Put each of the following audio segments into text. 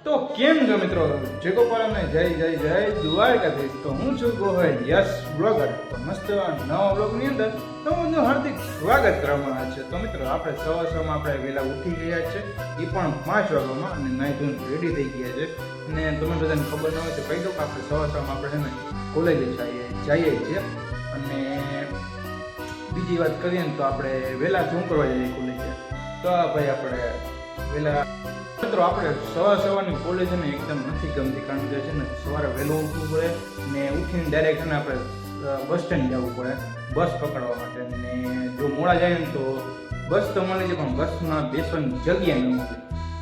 તો કેમ છો મિત્રો? જય ગોપાલ જય જય જય દ્વારકાધીશ. તો હું છું ગોહેલ યસ બ્લોગર. તો મસ્ત નવા બ્લોગની અંદર તમારું હાર્દિક સ્વાગત કરવામાં આવે છે. તો મિત્રો આપણે સવારમાં આપણે વહેલા ઉઠી ગયા છે, એ પણ 5 વાગ્યામાં, અને નાઈ ધોઈને રેડી થઈ ગયા છે. અને તમે બધાને ખબર ન હોય તો કહી દો કે આપણે સવારમાં આપણે છે ને કોલેજે જઈએ છીએ. અને બીજી વાત કરીએ ને તો આપણે વહેલા શું કરવા જઈએ કોલેજે, તો ભાઈ આપણે વહેલા મિત્રો આપણે સવારની કોલેજ છે ને એકદમ નથી ગમતી, કારણ કે છે ને સવારે વહેલું ઉઠવું પડે ને ઉઠીને ડાયરેક્ટ છે ને આપણે બસ સ્ટેન્ડ જવું પડે બસ પકડવા માટે. ને જો મોડા જાય ને તો બસ તો મળે છે પણ બસમાં બેસવાની જગ્યા ન મળે,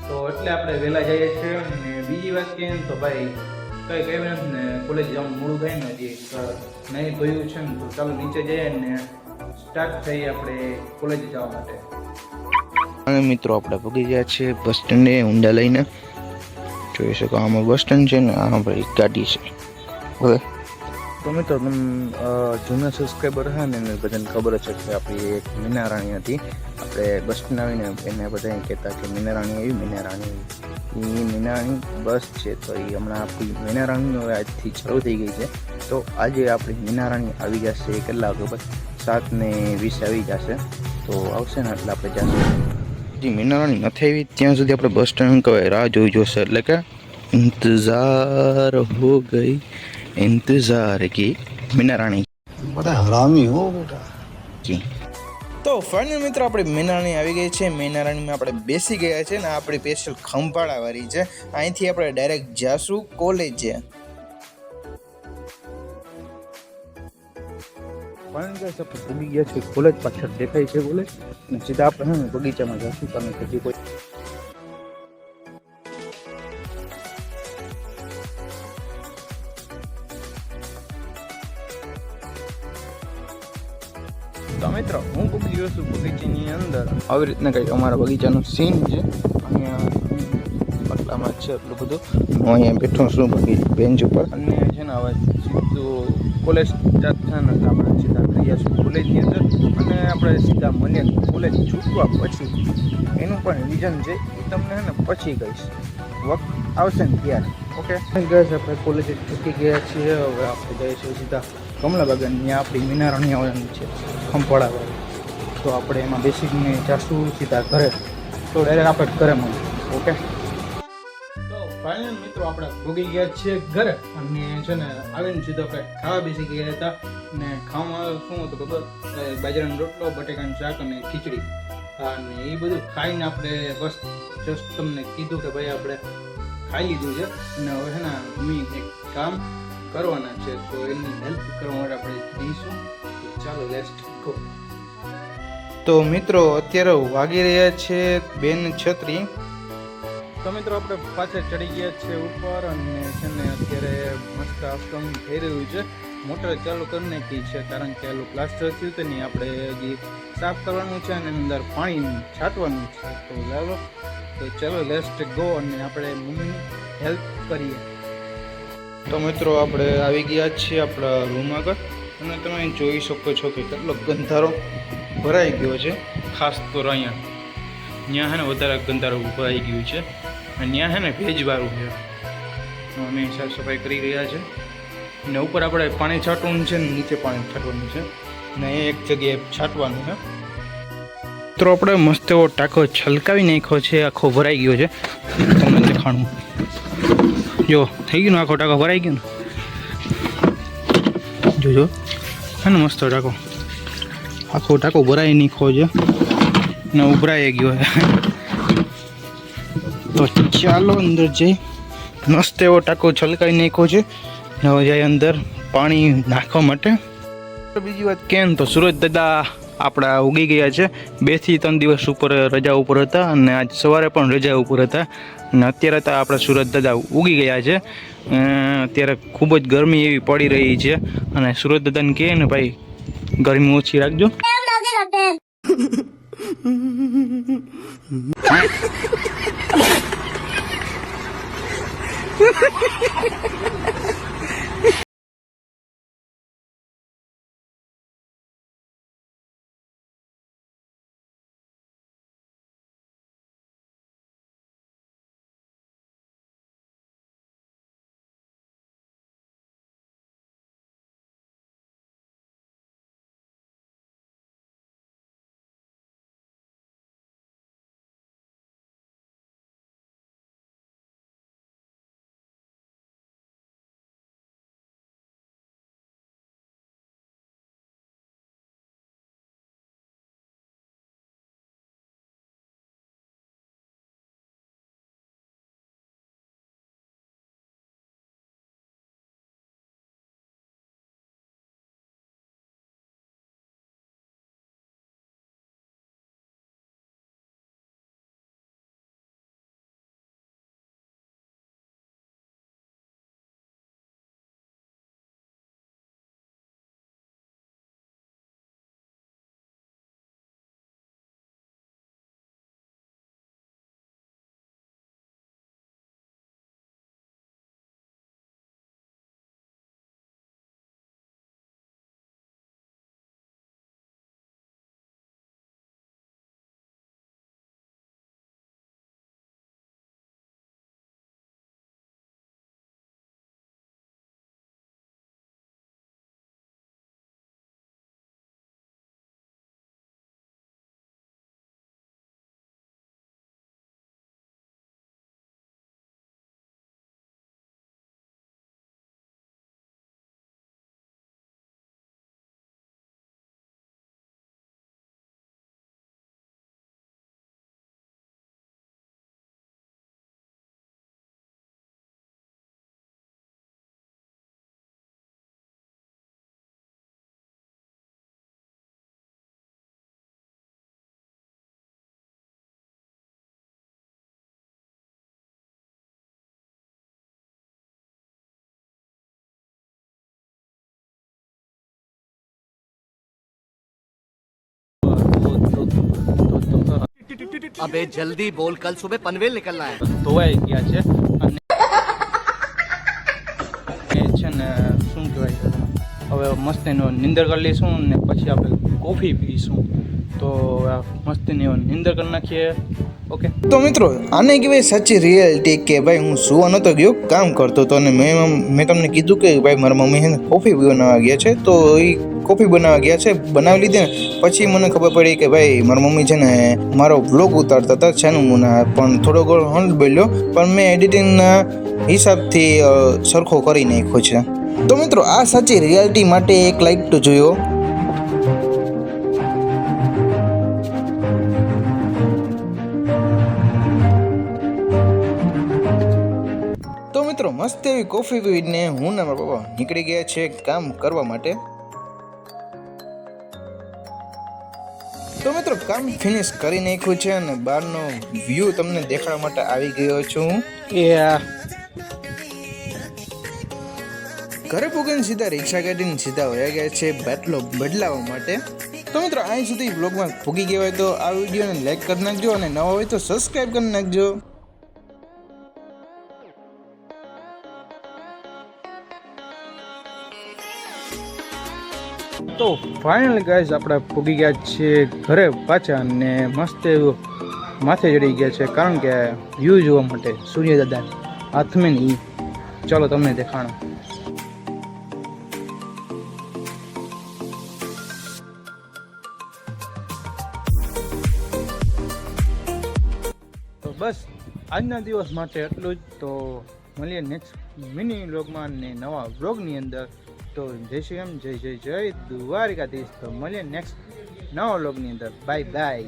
તો એટલે આપણે વહેલા જઈએ છીએ. અને બીજી વાત કહીએ ને તો ભાઈ કંઈ કહેવાય નથી ને, કોલેજ જવાનું મોડું થાય ને હજી નહીં ધોયું છે ને, તો ચાલો નીચે જઈએ ને સ્ટાર્ટ થઈએ આપણે કોલેજ જવા માટે. અને મિત્રો આપણે પગી ગયા છે બસ સ્ટેન્ડે ઊંડા લઈને. જોઈ શકો આમાં બસ સ્ટેન્ડ છે ને, આ ભાઈ ગાડી છે. હવે તો મિત્રો તમે જૂના સબસ્ક્રાઈબર છે ને એને બધાને ખબર જ છે કે આપણી એક મીનારાણી હતી. આપણે બસ સ્ટેન્ડ આવીને એને બધા કહેતા કે મીનારાણી આવી, મીનારાણી આવી. એ મીનારાણી બસ છે, તો એ હમણાં આપણી મીનારાણી હવે આજથી શરૂ થઈ ગઈ છે. તો આજે આપણી મીનારાણી આવી જશે. કેટલા વાગે? 7:20 આવી જશે. તો આવશે ને એટલે આપણે જશું. મીનારાણી નથી આવી ત્યાં સુધી આપણે બસ સ્ટેન્ડ કહેવાય રાહ જોઈ જોશે, એટલે કે ઇંતજાર હો ગઈ, ઇંતજાર કી મીનારાણી. બડા હરામી હો બેટા. તો ફાઇનલ મિત્રો આપણે મીનારાણી આવી ગઈ છે. મીનારાણીમાં આપણે બેસી ગયા છે ને આપણી સ્પેશિયલ ખંભાળાવાળી છે. અહીંથી આપણે ડાયરેક્ટ જાશું કોલેજે. પણ કે આપણે પૂગી ગયા છે કોલેજ, પાછળ દેખાય છે કોલેજ, અને સીધા આપણે છે ને બગીચામાં જશું. તમે હજી કોઈ તો મિત્રો હું પૂગી ગયો છું બગીચાની અંદર. આવી રીતના કંઈક અમારા બગીચાનો સીન છે. અહીંયા પટલામાં છે એટલું બધું. હું અહીંયા બેઠો છું બેન્ચ ઉપર, અને છે ને હવે સીધું કોલેજ સ્ટાર્ટ થાય ને આપણે સીધા ગયા છું કોલેજની અંદર. અને આપણે સીધા મળીએ કોલેજ છૂટવા પછી. એનું પણ રીઝન છે એ તમને છે ને પછી કહીશ, વખત આવશે ને ત્યારે. ઓકે ગયા છે આપણે કોલેજ છૂટી ગયા છીએ. હવે આપણે જઈએ છીએ સીધા કમલાબાગન, ત્યાં આપણી મીનારાણી આવવાની છે ખંભાળાવાળી. તો આપણે એમાં બેસીને જાશું સીધા ઘરે. તો ડાયરેક્ટ આપણે ઘરે મળીએ. ઓકે ફાઇનલ મિત્રો આપણે ભોગી ગયા છીએ ઘરે, અને છે ને આવીને સીધો કંઈક ખાવા બેસી ગયા હતા. ને ખાવામાં શું હતું ખબર? બાજરાનો રોટલો, બટેકાનું શાક અને ખીચડી. અને એ બધું ખાઈને આપણે બસ જસ્ટ તમને કીધું કે ભાઈ આપણે ખાઈ લીધું છે, અને હવે છે ને મમ્મી એક કામ કરવાના છે, તો એની હેલ્પ કરવા માટે આપણે જઈશું. ચાલો લેટ્સ ગો. તો મિત્રો અત્યારે વાગી રહ્યા છે 2:36. તો મિત્રો આપણે પાછળ ચડી ગયા છે ઉપર, અને છે ને અત્યારે મસ્ત આફ્ટરનૂન થઈ રહ્યું છે. મોટર ચાલુ કરી નાખી છે, કારણ કે એલું પ્લાસ્ટર થયું હતું નહીં, આપણે હજી સાફ કરવાનું છે અને અંદર પાણી છાંટવાનું છે. તો ચાલો લેટ્સ ગો, અને આપણે મમ્મીની હેલ્પ કરીએ. તો મિત્રો આપણે આવી ગયા છીએ આપણા રૂમ આગળ, અને તમે જોઈ શકો છો કે કેટલો ગંધારો ભરાઈ ગયો છે. ખાસ તો અહીંયા છે ને વધારે ગંધારો ભરાઈ ગયું છે, અને ત્યાં છે ને ભેજવાળું છે. અમે સાફ સફાઈ કરી રહ્યા છે, ને ઉપર આપણે પાણી છાંટવાનું છે ને નીચે પાણી છાંટવાનું છે, ને એક જગ્યાએ છાંટવાનું છે. તો આપણે મસ્ત એવો ટાંકો છલકાવી નાખ્યો છે, આખો ભરાઈ ગયો છે. તમને દેખાણું જો થઈ ગયું ને, આખો ટાંકો ભરાઈ ગયો ને, જોજો હે ને મસ્ત ટાંકો, આખો ટાંકો ભરાઈ નાખ્યો છે ને ઉભરાઈ ગયો છે. તો ચાલો અંદર જઈ, મસ્ત એવો ટાંકો છલકાઈ નાખ્યો છે. હવે જાય અંદર પાણી નાખવા માટે. બીજી વાત કેમ તો સુરજ દાદા આપણા ઉગી ગયા છે. 2 થી 3 દિવસ ઉપર રજા ઉપર હતા, અને આજ સવારે પણ રજા ઉપર હતા. અને અત્યારે તો આપણા સુરજ દાદા ઉગી ગયા છે. અત્યારે ખૂબ જ ગરમી એવી પડી રહી છે, અને સુરજ દાદાને કહે ને ભાઈ ગરમી ઓછી રાખજો. अबे जल्दी बोल, कल सुबह पनवेल निकलना है। ધોવાઈ ગયા છે અને એ છે ને શું કહેવાય હવે મસ્તીનો નિંદર કરી લઈશું ને પછી આપણે કોફી પીશું તો મસ્તીની નિંદર કરી નાખીએ. ઓકે તો મિત્રો આને કહેવાય સાચી રિયાલિટી કે ભાઈ હું સુવા નહોતો ગયો, કામ કરતો હતો અને મેં તમને કીધું કે ભાઈ મારા મમ્મી છે ને કોફી બનાવવા ગયા છે, તો એ કોફી બનાવવા ગયા છે, બનાવી લીધી ને પછી મને ખબર પડી કે ભાઈ મારા મમ્મી છે ને મારો બ્લોગ ઉતારતા હતા છાનું મુના, પણ થોડો ઘણો હંડ બોલ્યો પણ મેં એડિટિંગના હિસાબથી સરખો કરી નાખ્યો છે. તો મિત્રો આ સાચી રિયાલિટી માટે એક લાઈક તો જોયો. તો મિત્રો મસ્ત એવી કોફી પીને હું ને મારા પપ્પા નીકળી ગયા છે કામ કરવા માટે. તો મિત્રો કામ ફિનિશ કરી નાખ્યું છે અને બહારનો વ્યૂ તમને દેખાડવા માટે આવી ગયો છું. એ ઘરે પૂગીને સીધા રિક્ષા કાઢીને સીધા વયા ગયા છે બાટલો બદલાવવા માટે. તો મિત્રો અહીં સુધી બ્લોગમાં પૂગી ગયા હોય તો આ વિડીયોને લાઈક કરી નાખજો અને નવા હોય તો સબસ્ક્રાઈબ કરી નાખજો. તો ફાઇનલી ગાઈઝ આપણે પૂગી ગયા છીએ ઘરે પાછા અને મસ્ત એવું માથે ચડી ગયા છે કારણ કે વ્યૂ જોવા માટે સૂર્ય દાદા હાથમાં નહીં. ચાલો તમને દેખાણો. તો બસ આજના દિવસ માટે એટલું જ. તો મળીએ નેક્સ્ટ મિની વ્લોગમાં ને નવા વ્લોગની અંદર. તો જય શ્રી રામ, જય દ્વારિકાધીશ. તો મળીએ નેક્સ્ટ નવા વ્લોગની અંદર. Bye bye.